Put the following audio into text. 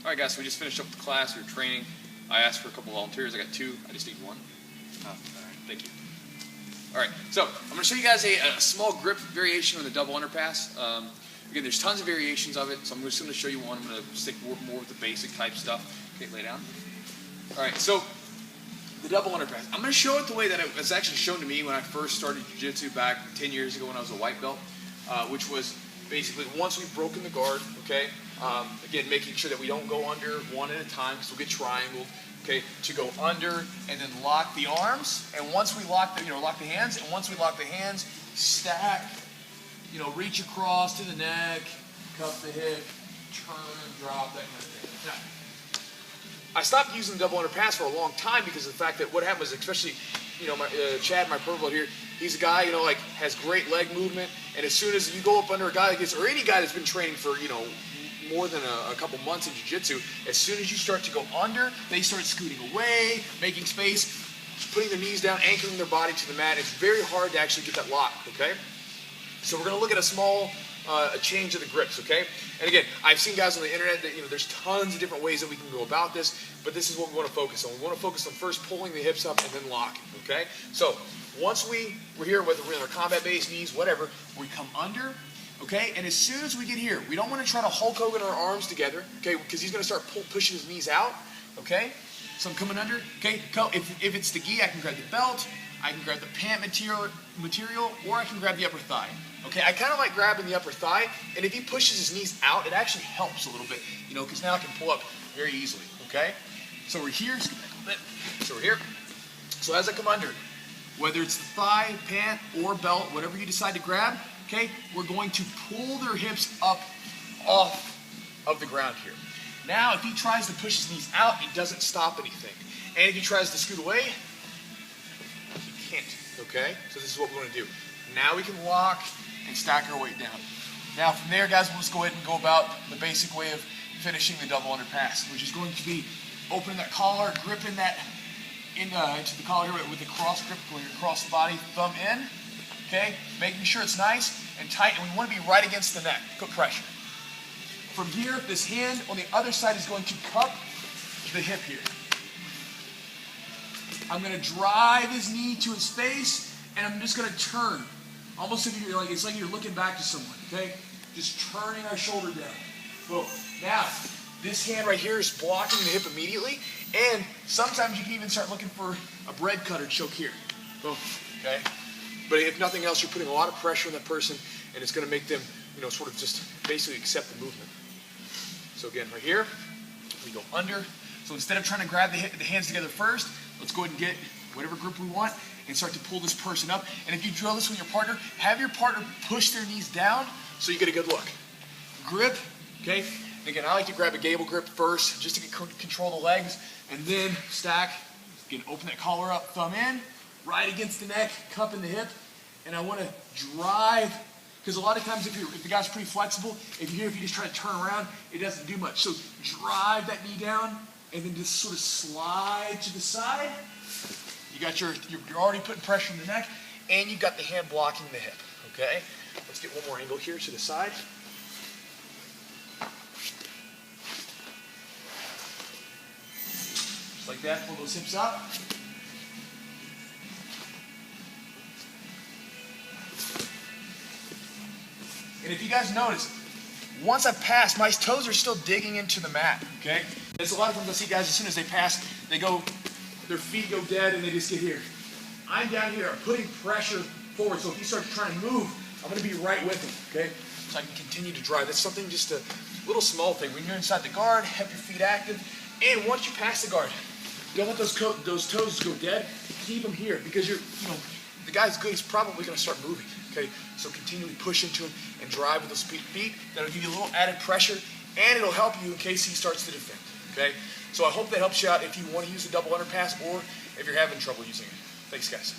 Alright guys, so we just finished up the class, we were training. I asked for a couple volunteers, I got 2, I just need 1. Oh, alright, thank you. Alright, so I'm going to show you guys a small grip variation on the double underpass. Again, there's tons of variations of it, so I'm just going to show you one. I'm going to stick more with the basic type stuff. Okay, lay down. Alright, so the double underpass. I'm going to show it the way that it was actually shown to me when I first started jiu-jitsu back 10 years ago when I was a white belt, which was basically once we've broken the guard, okay, again, making sure that we don't go under one at a time because we'll get triangled, okay, to go under and then lock the arms, and once we lock the, lock the hands, and once we lock the hands, stack, reach across to the neck, cuff the hip, turn, drop, that kind of thing. Now, I stopped using the double underpass for a long time because of the fact that what happens, especially, Chad, my purple belt here, he's a guy, like, has great leg movement, and as soon as you go up under a guy like this, or any guy that's been training for, more than a couple months in jiu-jitsu, as soon as you start to go under, they start scooting away, making space, putting their knees down, anchoring their body to the mat. It's very hard to actually get that lock, okay? So we're going to look at a small a change of the grips, okay? And again, I've seen guys on the internet that, there's tons of different ways that we can go about this, but this is what we want to focus on. We want to focus on first pulling the hips up and then locking, okay? So once we're here, whether we're in our combat base, knees, whatever, we come under, okay? And as soon as we get here, we don't want to try to Hulk Hogan our arms together, okay? Because he's going to start pushing his knees out, okay? So I'm coming under, okay? If it's the gi, I can grab the belt, I can grab the pant material, or I can grab the upper thigh. Okay, I kind of like grabbing the upper thigh, and if he pushes his knees out, it actually helps a little bit, because now I can pull up very easily, okay? So we're here, so we're here. So as I come under, whether it's the thigh, pant, or belt, whatever you decide to grab, okay, we're going to pull their hips up off of the ground here. Now, if he tries to push his knees out, it doesn't stop anything. And if he tries to scoot away, he can't, okay? So this is what we want to do. Now we can lock and stack our weight down. Now from there, guys, we'll just go ahead and go about the basic way of finishing the double underpass, which is going to be opening that collar, gripping that into the collar here with the cross grip going across the body, thumb in, okay? Making sure it's nice and tight, and we want to be right against the neck, put pressure. From here, this hand on the other side is going to cup the hip here. I'm going to drive his knee to his face, and I'm just going to turn. Almost if you're it's like you're looking back to someone, okay? Just turning our shoulder down. Boom. Now, this hand right here is blocking the hip immediately, and sometimes you can even start looking for a bread cutter choke here. Boom. Okay? But if nothing else, you're putting a lot of pressure on that person, and it's going to make them, sort of just basically accept the movement. So again, right here, we go under. So instead of trying to grab the hands together first, let's go ahead and get whatever grip we want and start to pull this person up. And if you drill this with your partner, have your partner push their knees down so you get a good look. Grip, okay? And again, I like to grab a gable grip first just to control the legs, and then stack. Again, open that collar up, thumb in, right against the neck, cup in the hip, and I want to drive, because a lot of times if the guy's pretty flexible, if you just try to turn around, it doesn't do much. So drive that knee down, and then just sort of slide to the side. You're already putting pressure on the neck, and you've got the hand blocking the hip, okay? Let's get one more angle here to the side. Just like that, pull those hips up. And if you guys notice, once I've passed, my toes are still digging into the mat, okay? There's a lot of times I see guys, as soon as they pass, their feet go dead and they just get here. I'm down here, I'm putting pressure forward, so if he starts trying to move, I'm going to be right with him, okay? So I can continue to drive. That's something, just a little small thing. When you're inside the guard, have your feet active, and once you pass the guard, don't let those toes go dead. Keep them here, because the guy's good, he's probably going to start moving, okay? So continually push into him and drive with those feet. That'll give you a little added pressure, and it'll help you in case he starts to defend, okay? So I hope that helps you out if you want to use the double underpass or if you're having trouble using it. Thanks, guys.